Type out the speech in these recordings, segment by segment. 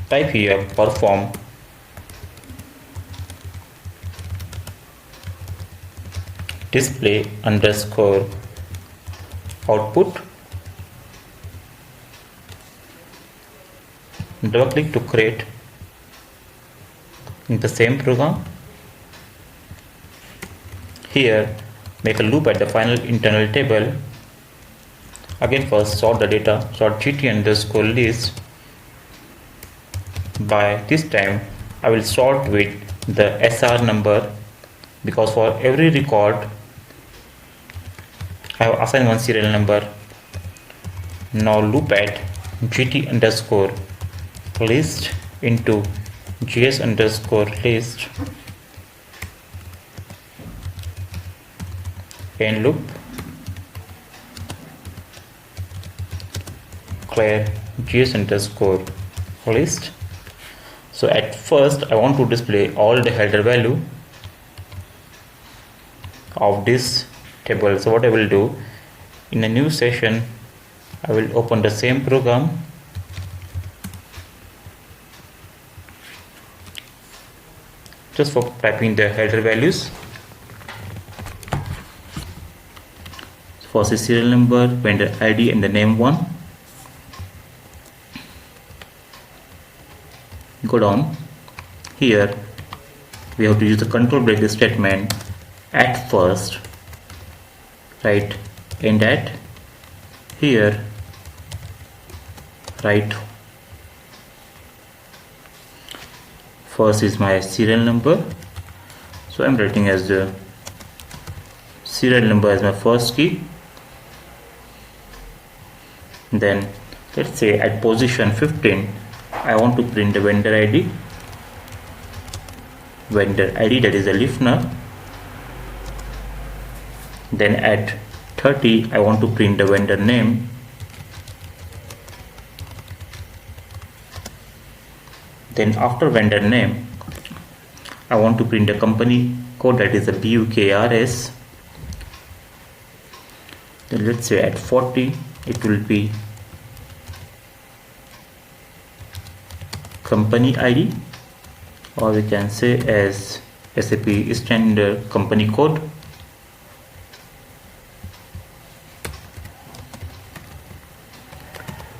type here perform display underscore output, double click to create in the same program. Here make a loop at the final internal table. Again, first sort the data, sort GT underscore list. By this time I will sort with the SR number, because for every record I have assigned one serial number. Now loop at GT underscore list into GS underscore list, end loop, clear GS underscore list. So at first I want to display all the header value of this table. So what I will do, in a new session I will open the same program, just for typing the header values. First is serial number, vendor ID and the name one. Go down. Here we have to use the control break statement at first, right, and at. Here write first is my serial number, so I'm writing as the serial number as my first key. Then let's say at position 15 I want to print the vendor ID, that is a listener. Then at 30 I want to print the vendor name. Then after vendor name I want to print the company code, that is a BUKRS. Then let's say at 40 it will be company ID, or we can say as SAP standard company code.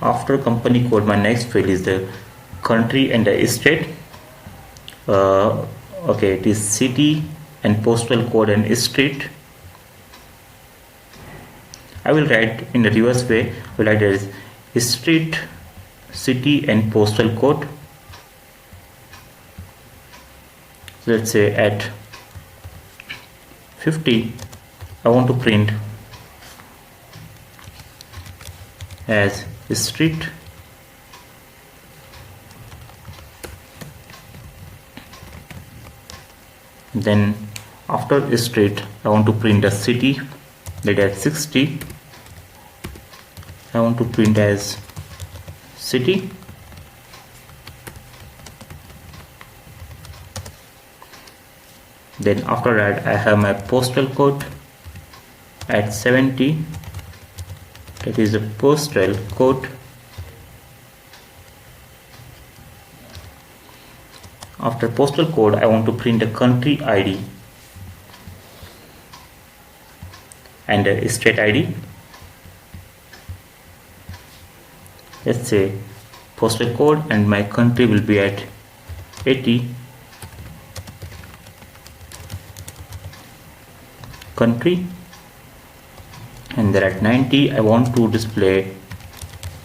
After company code, my next field is the country and the state. Okay, it is city and postal code and state. I will write in the reverse way. I will write as street, city and postal code. So let's say at 50 I want to print as street, then after street I want to print a city, that at 60 I want to print as city. Then after that I have my postal code at 70, that is a postal code. After postal code I want to print a country ID and a state ID. Let's say postal code and my country will be at 80, country, and then at 90 I want to display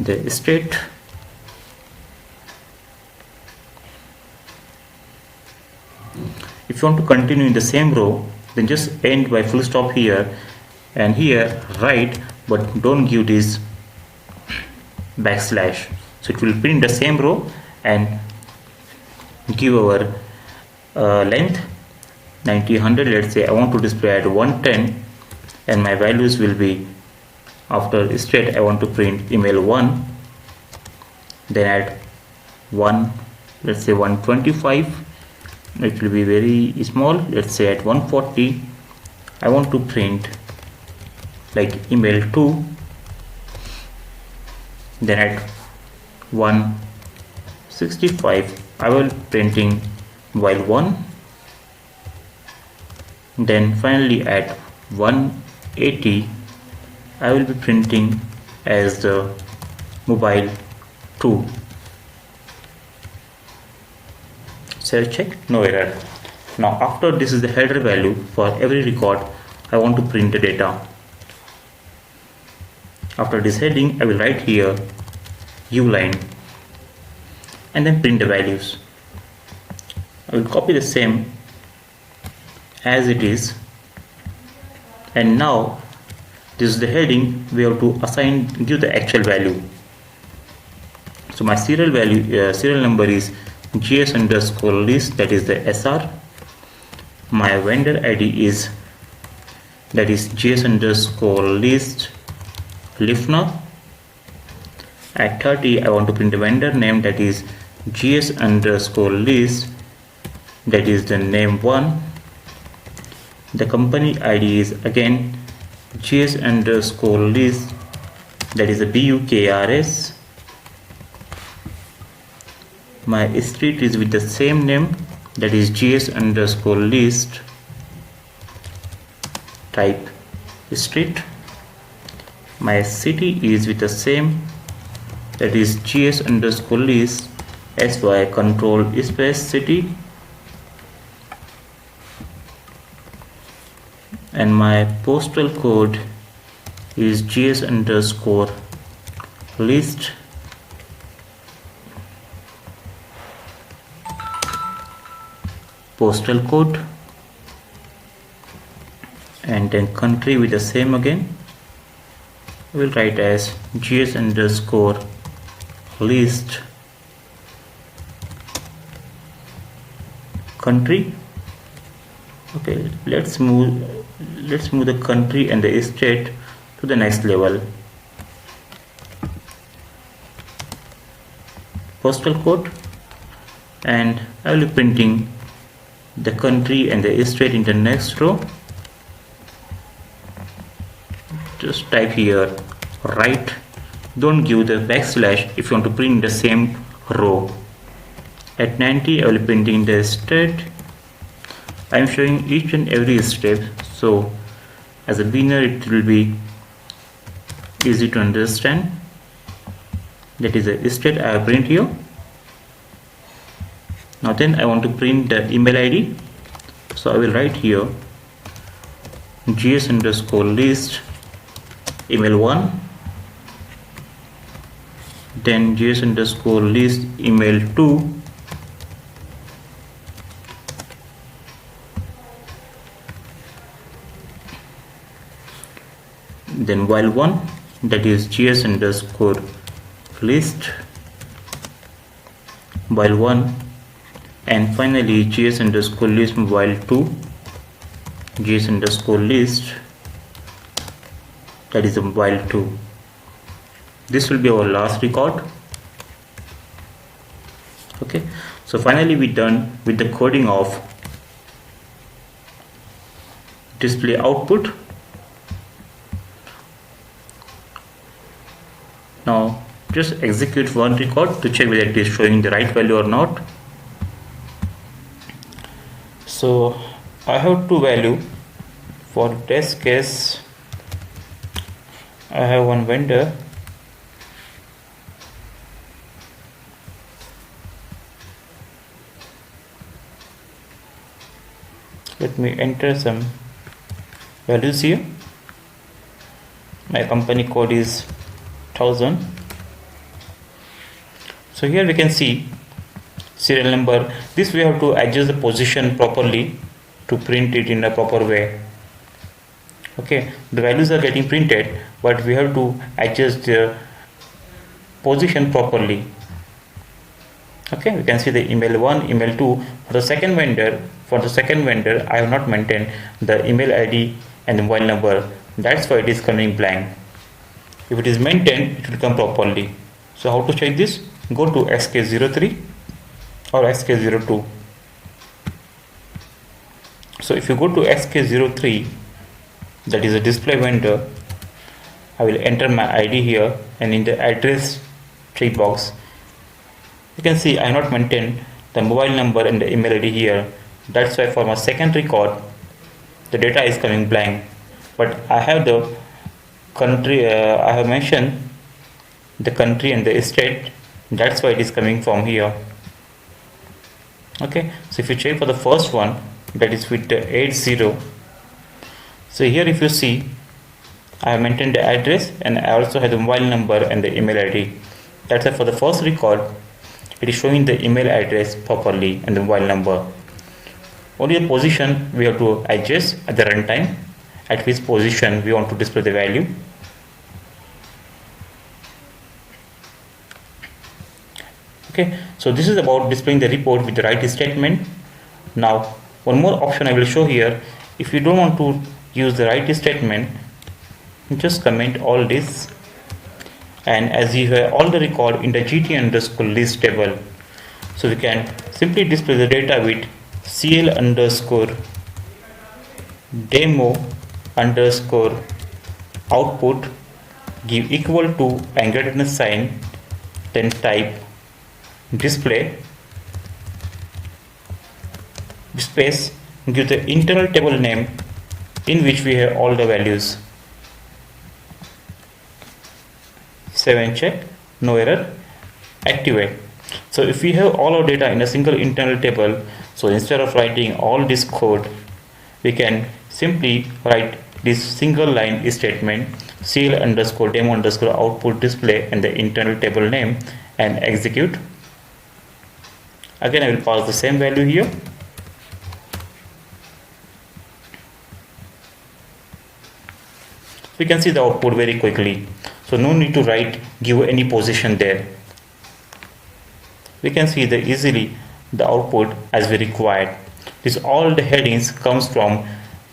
the state. If you want to continue in the same row, then just end by full stop here, and here write, but don't give this backslash, so it will print the same row and give our length 90, 100. Let's say I want to display at 110, and my values will be, after state I want to print email 1, then at 1, let's say 125, it will be very small. Let's say at 140 I want to print like email 2, then at 160 65 I will printing while 1, then finally at 180 I will be printing as the mobile 2. Self check, no error. Now after this is the header value for every record I want to print the data. After this heading I will write here U line and then print the values. I will copy the same as it is, and now this is the heading we have to give the actual value. So my serial number is GS_list, that is the SR. My vendor ID is GS_list Lifna. At 30 I want to print the vendor name, that is GS_list, that is the name 1. The company ID is again GS_list, that is a BUKRS. My street is with the same name, that is GS_list, type street. My city is with the same, that is GS_list SY control space city. And my postal code is GS_list postal code, and then country with the same again. I will write as GS_list country. Okay, let's move the country and the state to the next level. Postal code, and I will be printing the country and the state in the next row. Just type here right, don't give the backslash if you want to print the same row. At 90 I will be printing the state. I am showing each and every step, so as a beginner it will be easy to understand. That is a state I have print here. Now then I want to print the email ID, so I will write here GS_list email 1, then GS_list email 2, then while 1, that is GS_list while 1, and finally GS_list while 2, GS_list, that is while 2. This will be our last record. Okay, so finally we done with the coding of display output. Now just execute one record to check whether it is showing the right value or not. So I have two value. For test case I have one vendor, let me enter some values here. My company code is 1000. So here we can see serial number. This we have to adjust the position properly to print it in a proper way. Okay, the values are getting printed, but we have to adjust the position properly. Okay, we can see the email 1, email 2. For the second vendor I have not maintained the email ID and the mobile number. That's why it is coming blank. If it is maintained, it will come properly. So how to check this? Go to SK03 or SK02. So if you go to SK03, that is a display vendor, I will enter my ID here, and in the address tree box You can see I have not maintained the mobile number and the email ID here. That's why for my second record the data is coming blank, but I have the country, I have mentioned the country and the state, that's why it is coming from here. Okay, so if you check for the first one, that is with the 80, so here if you see I have maintained the address and I also have the mobile number and the email ID. That's why for the first record it is showing the email address properly and the mobile number. Only the position we have to adjust at the runtime, at which position we want to display the value. Okay, so this is about displaying the report with the right statement. Now one more option I will show here. If you don't want to use the right statement, just comment all this, and as you have all the record in the GT_list table, so we can simply display the data with CL_demo_output, give equal to and greater than sign, then type display space, give the internal table name in which we have all the values. Save and check, no error, activate. So if we have all our data in a single internal table, so instead of writing all this code, we can simply write this single line statement CL_demo_output display and the internal table name and execute. Again I will pass the same value here. We can see the output very quickly, so no need to give any position there. We can see easily the output as we required. This all the headings comes from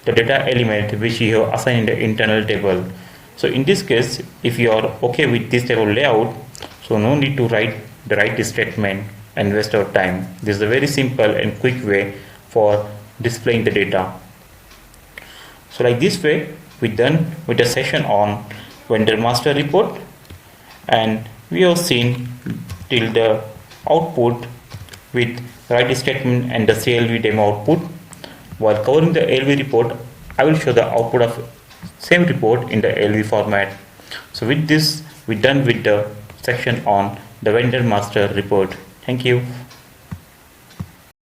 the data element which you have assigned in the internal table. So in this case, if you are okay with this table layout, so no need to write the right statement and waste our time. This is a very simple and quick way for displaying the data. So like this way we done with the session on vendor master report, and we have seen till the output with right statement and the CLV demo output. While covering the LV report, I will show the output of same report in the LV format. So with this we done with the section on the vendor master report. Thank you.